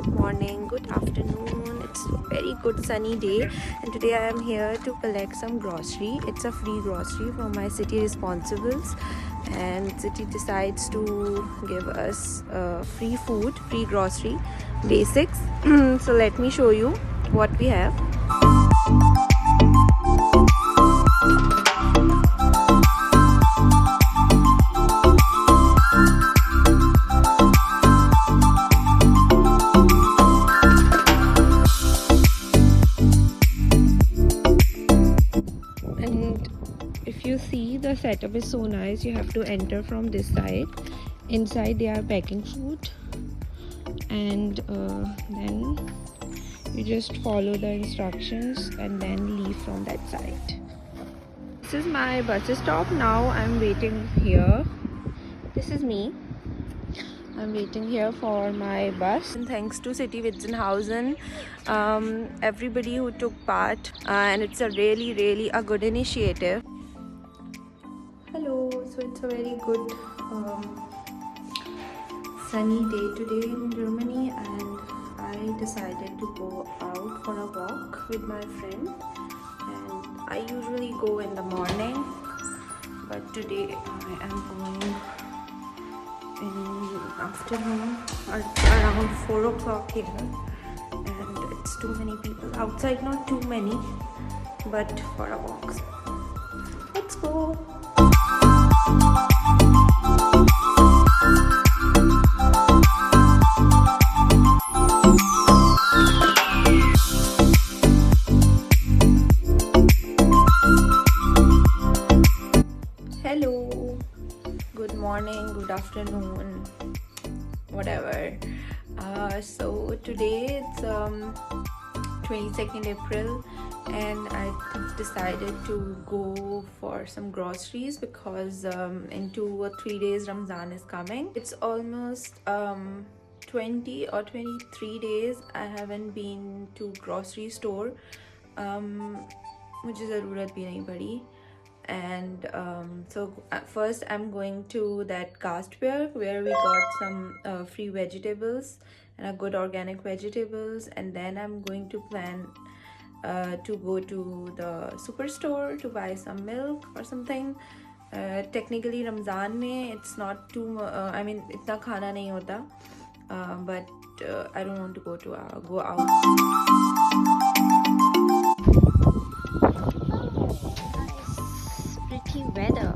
good morning, good afternoon. It's a very good sunny day, and today I am here to collect some grocery. It's a free grocery from my city responsibles, and city decides to give us free food, free grocery basics. So let me show you what we have. If you see, the setup is so nice. You have to enter from this side. Inside they are packing food, and then you just follow the instructions and then leave from that side. This is my bus stop. Now I'm waiting here. This is me. I'm waiting here for my bus, and thanks to City Witzenhausen, everybody who took part, and it's a really a good initiative. Hello, so it's a very good sunny day today in Germany, and I decided to go out for a walk with my friend. And I usually go in the morning, but today I am going in afternoon around 4 o'clock here, and it's too many people outside. Not too many, but for a walk. Let's go. Hello, good morning, good afternoon, whatever. So today it's 22nd April, and I decided to go for some groceries because in 2 or 3 days Ramadan is coming. It's almost 20 or 23 days I haven't been to grocery store. मुझे ज़रूरत भी नहीं पड़ी. And so first I'm going to that caste fair where we got some free vegetables and a good organic vegetables, and then I'm going to plan to go to the superstore to buy some milk or something. Technically Ramzan mein it's not too I mean itna khana nahi hota, but I don't want to go out. Pretty weather.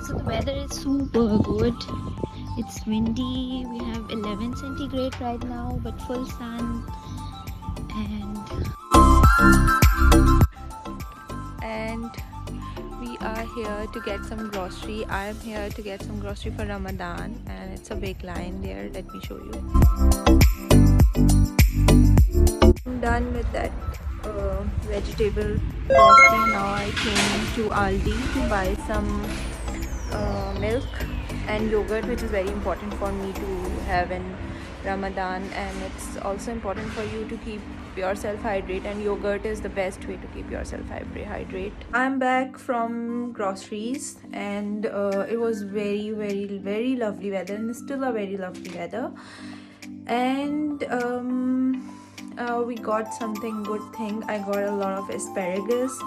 So the weather is super good. It's windy. We have 11 centigrade right now, but full sun. And we are here to get some grocery. I am here to get some grocery for Ramadan, and it's a big line there. Let me show you. I'm done with that vegetable grocery. Now I came to Aldi to buy some milk and yogurt, which is very important for me to have in Ramadan, and it's also important for you to keep yourself hydrated, and yogurt is the best way to keep yourself hydrated. I'm back from groceries, and it was very lovely weather, and it's still a very lovely weather. And we got something good thing. I got a lot of asparagus,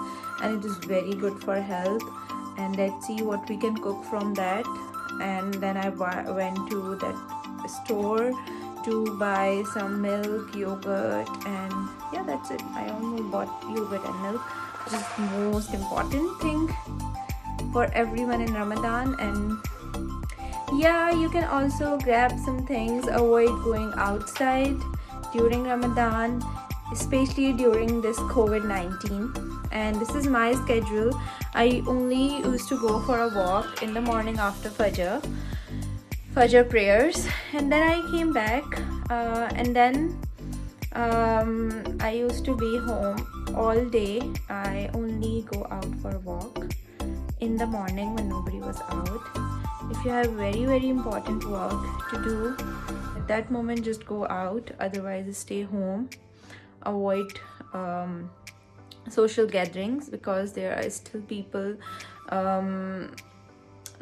and it is very good for health, and let's see what we can cook from that. And then I went to that store to buy some milk, yogurt, and yeah, that's it. I only bought yogurt and milk, which is the most important thing for everyone in Ramadan. And yeah, you can also grab some things. Avoid going outside during Ramadan, especially during this COVID-19. And this is my schedule. I only used to go for a walk in the morning after Fajr prayers, and then I came back, and then I used to be home all day. I only go out for a walk in the morning when nobody was out. If you have very important work to do at that moment, just go out. Otherwise stay home. Avoid social gatherings because there are still people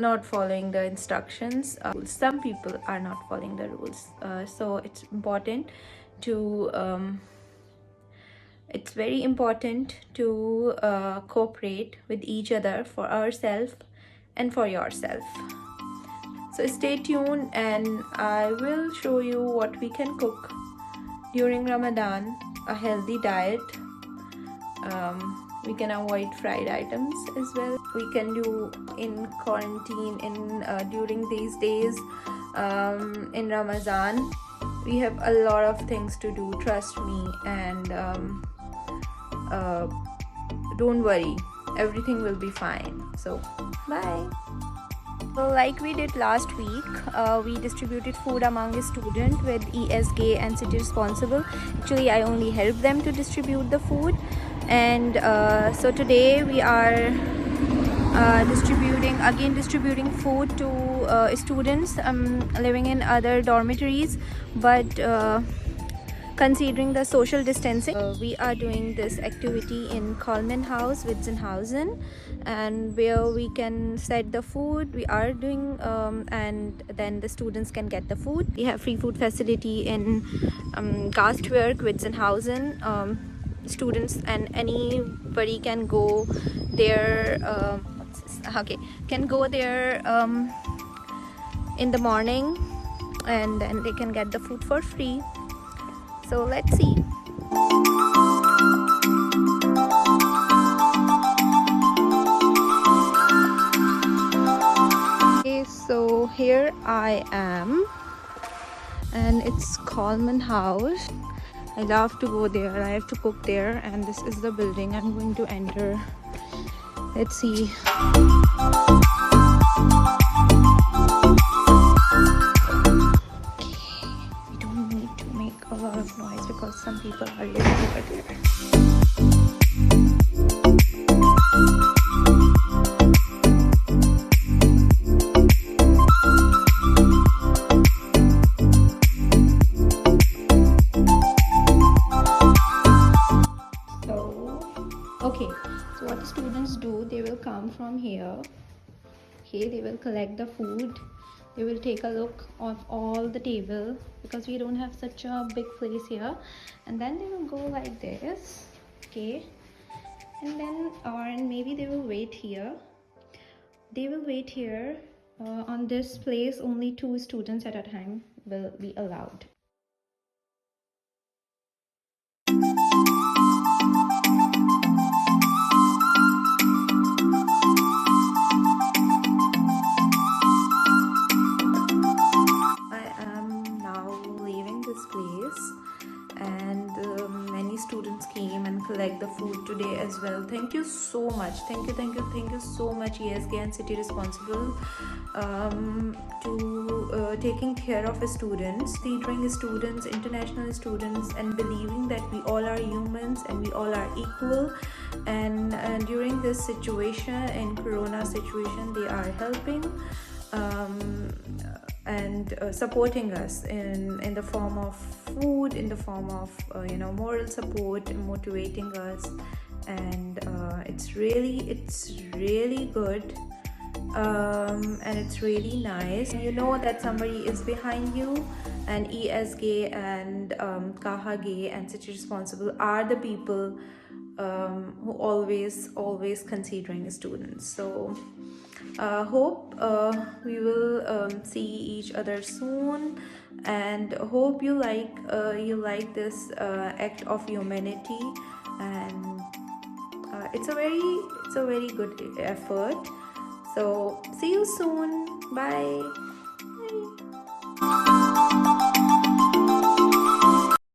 not following the instructions. Some people are not following the rules, so it's important to it's very important to cooperate with each other for ourselves and for yourself. So stay tuned and I will show you what we can cook during Ramadan, a healthy diet. We can avoid fried items as well. We can do in quarantine during these days in Ramadan. We have a lot of things to do, trust me, and don't worry, everything will be fine. So bye. So like we did last week, we distributed food among a student with ESG and city responsible. Actually, I only helped them to distribute the food, and so today we are distributing food to students living in other dormitories, but considering the social distancing, we are doing this activity in Coleman House, Witzenhausen, and where we can set the food. We are doing and then the students can get the food. We have free food facility in Gastwerk, Witzenhausen. Students and anybody can go there. Can go there in the morning, and then they can get the food for free. So let's see. Okay, so here I am, and it's Coleman House. I love to go there. I have to cook there, and this is the building I'm going to enter. Let's see. A lot of noise because some people are living over there. So what the students do, they will come from here. Okay, they will collect the food. They will take a look of all the table because we don't have such a big place here, and then they will go like this. Okay, and then and maybe they will wait here. They will wait here. On this place, only 2 students at a time will be allowed. Students came and collect the food today as well. Thank you so much. Thank you so much, ESG and city responsible, to taking care of students, teaching students, international students, and believing that we all are humans and we all are equal. And during this situation, in Corona situation, they are helping and supporting us in the form of food, in the form of moral support, motivating us, and it's really good, and it's really nice. You know that somebody is behind you, and ESG and KHG and city responsible are the people who always considering students. So hope we will see each other soon, and hope you like this act of humanity, and it's a very good effort. So see you soon. Bye.